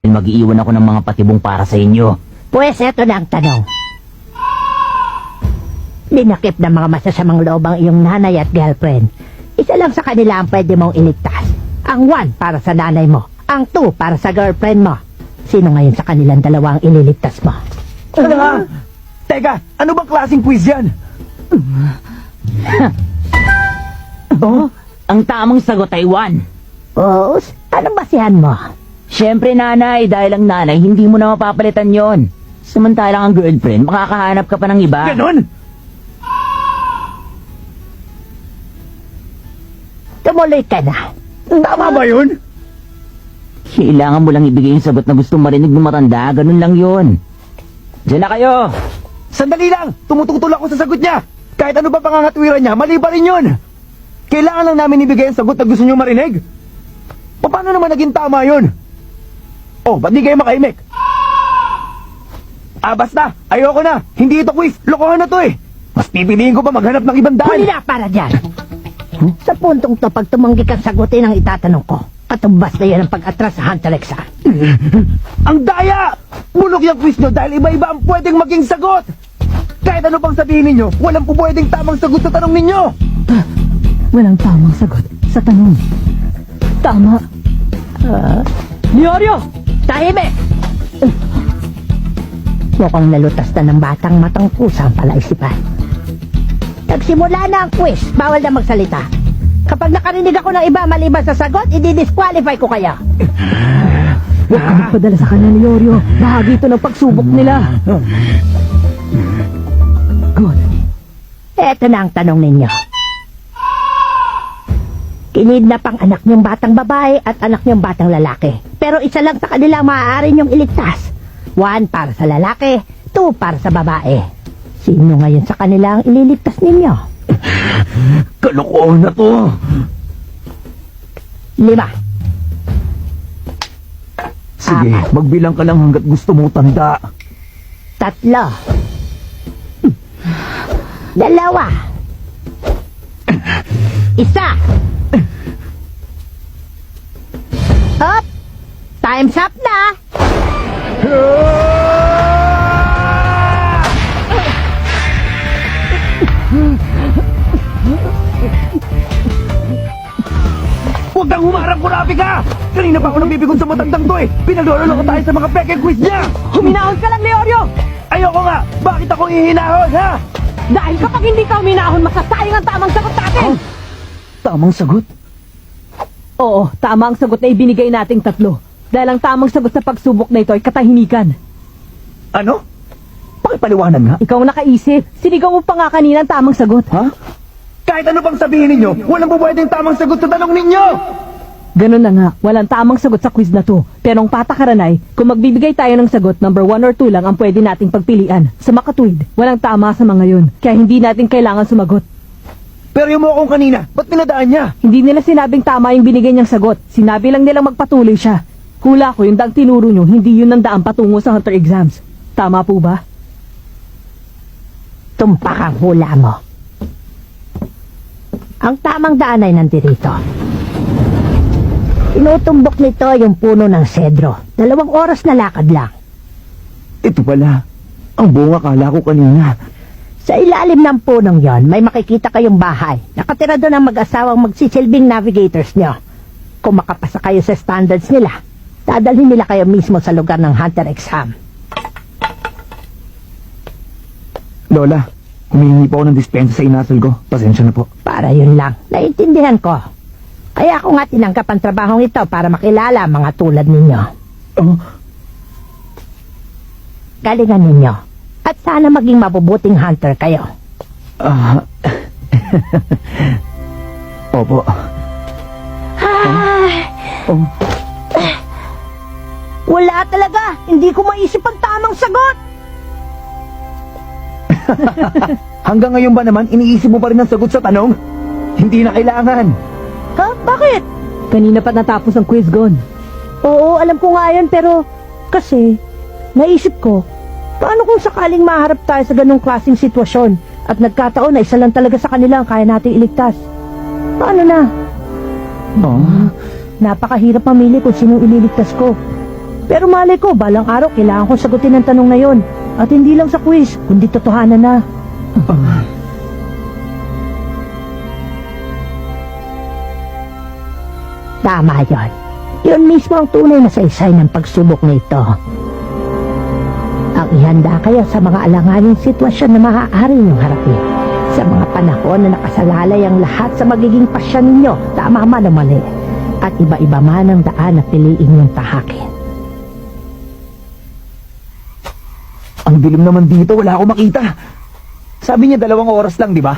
Mag-iiwan ako ng mga patibong para sa inyo. Pues eto na ang tanong. Dinakip ng mga masasamang loob ang iyong nanay at girlfriend. Isa lang sa kanila ang pwede mong iligtas. Ang 1 para sa nanay mo. Ang 2 para sa girlfriend mo. Sino ngayon sa kanilang dalawa ang ililigtas mo? Ano nga? Teka, ano bang klaseng quiz yan? Ang tamang sagot ay 1. Boss, anong basihan mo? Siyempre nanay, dahil ang nanay, hindi mo na mapapalitan yon. Samantalang ang girlfriend, makakahanap ka pa ng iba. Ganon? Tumuloy ka na. Tama ba yun? Kailangan mo lang ibigay yung sagot na gusto marinig ng matanda, ganun lang yon. Diyan na kayo! Sandali lang! Tumututol ako sa sagot niya! Kahit ano ba pangangatwiran niya, mali pa rin yun! Kailangan lang namin ibigay ang sagot na gusto niyo marinig? Paano naman naging tama yun? Oh, ba't di kayo makaimik? Basta! Ayoko na! Hindi ito quiz! Lokohan na to eh! Mas pipiliin ko pa maghanap ng ibang Huli daan! na para dyan. Sa puntong to, pag tumanggi kang sagutin ang itatanong ko, katumbas na yan ang pag-atras sa Hunter Exam. Ang daya! Bulok yung quiz nyo dahil iba-iba ang pwedeng maging sagot! Kahit ano pang sabihin ninyo, walang po pwedeng tamang sagot sa tanong ninyo! Walang tamang sagot sa tanong. Tama. Leorio! Tahimik! Mukhang nalutas na ng batang matang pusa ang palaisipan. Nagsimula na ang quiz, bawal na magsalita. Kapag nakarinig ako ng iba maliban sa sagot, i-disqualify ko kayo. Huwag ka magpadala sa kanya ni Yorio. Bahagi ito ng pagsubok nila. Good. Eto na ang tanong ninyo. Kinidnap ang anak niyong batang babae at anak niyong batang lalaki. Pero isa lang sa kanila ang maaari niyong iligtas. 1 para sa lalaki, 2 para sa babae. Sino ngayon sa kanila ang ililigtas ninyo? Kalokohan na to! 5. Sige, magbilang ka lang hanggat gusto mo tanda. 3. 2. 1. Hop! Time's up na! Huwag kang humarang, kurabi ka! Kanina pa ako nabibigon sa matandang to eh! Pinalololo ko tayo sa mga peke quiz niya! Huminahon ka lang, Leorio! Ayoko nga! Bakit ako hihinahon, ha? Dahil kapag hindi ka huminahon, masasayang ang tamang sagot natin! Tamang sagot? Oo, tama ang sagot na ibinigay nating 3. Dahil ang tamang sagot sa pagsubok na ito ay katahimikan. Ano? Pakipaliwanag nga. Ikaw nakaisip. Sinigaw mo pa nga kanina ang tamang sagot. Ha? Kahit ano pang sabihin ninyo, walang pwedeng tamang sagot sa tanong ninyo! Ganun na nga, walang tamang sagot sa quiz na to. Pero ang patakaran ay, kung magbibigay tayo ng sagot, number 1 or 2 lang ang pwede nating pagpilian. Sa makatuwid, walang tama sa mga yun. Kaya hindi natin kailangan sumagot. Pero yung mo akong kanina, ba't pinadaan niya? Hindi nila sinabing tama yung binigay niyang sagot. Sinabi lang nilang magpatuloy siya. Hula ko yung daang tinuro nyo, hindi yun ang daan patungo sa Hunter exams. Tama po ba? Tumpak ang hula mo. Ang tamang daan ay nandirito. Tinutumbok nito yung puno ng sedro. 2 oras na lakad lang. Ito pala. Ang buong akala ko kanina. Sa ilalim ng punong yon, may makikita kayong bahay. Nakatira doon ang mag-asawang magsisilbing navigators nyo. Kung makapasa kayo sa standards nila, dadalhin nila kayo mismo sa lugar ng Hunter exam. Lola, humihingi po ako ng dispensa sa inasal ko. Pasensya na po. Para yun lang. Naiintindihan ko. Kaya ako nga tinanggap ang trabahong ito para makilala ang mga tulad ninyo. Oh, Galingan ninyo. At sana maging mabubuting hunter kayo. Opo. Oh. Wala talaga. Hindi ko maisip ang tamang sagot. Hanggang ngayon ba naman, iniisip mo pa rin ang sagot sa tanong? Hindi na kailangan. Ha? Bakit? Kanina pa natapos ang quiz, Gon. Oo, alam ko nga yan, pero kasi naisip ko, paano kung sakaling maharap tayo sa ganong klaseng sitwasyon at nagkataon na isa lang talaga sa kanila ang kaya nating iligtas? Paano na? Oh. Napakahirap mamili kung sinong ililigtas ko. Pero malay ko, balang araw kailangan kong sagutin ang tanong na yon. At hindi lang sa quiz, kundi totohanan na. Tama yon. Yun mismo ang tunay na saysay ng pagsubok na ito. Ang ihanda kayo sa mga alanganing sitwasyon na maaari niyong harapin. Sa mga panahon na nakasalalay ang lahat sa magiging pasya ninyo, tama man o mali. At iba-iba man ang daan na piliin niyong tahakin. Ang dilim naman dito, wala akong makita. Sabi niya 2 oras lang, di ba?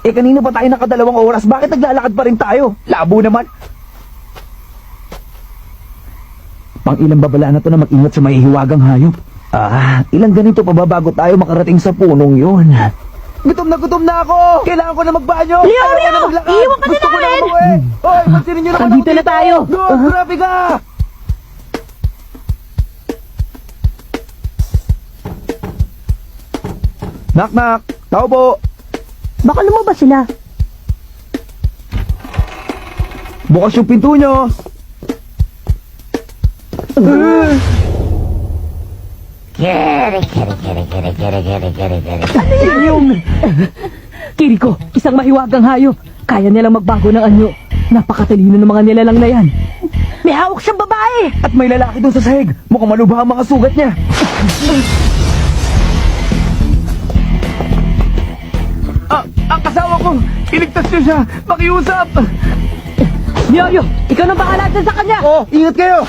Eh kanino pa tayo naka 2 oras? Bakit naglalakad pa rin tayo? Labo naman. Pang ilang babala na to na mag-ingat sa mahihiwagang hayop. Ilang ganito pa ba bago tayo makarating sa punong yun? Gutom na ako! Kailangan ko na magbanyo! Leo! Ayaw ko na maglakad! Iiwan ka na Gusto ko na namin! umuwi! Hoy, pansinin niyo naman Nandito ako na tayo! Go, grabe ka! Knock! Tao po! Baka lumabas sila. Bukas yung pinto nyo! Kiriko, isang mahiwagang hayop. Kaya nilang magbago ng anyo. Napakatalino ng mga nilalang na yan. May hawak siyang babae! At may lalaki doon sa sahig. Mukhang malubha ang mga sugat niya. Ang kasawa ko! Iligtas niyo siya! Pakiusap! Yoyo, ikaw na bahala dyan sa kanya! Oh, ingat kayo!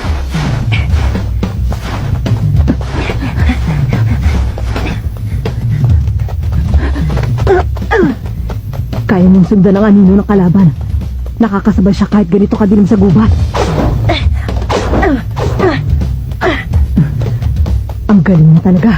Kaya niyang sundan ang anino ng kalaban. Nakakasabay siya kahit ganito kadilim sa gubat. Ang galing niya talaga.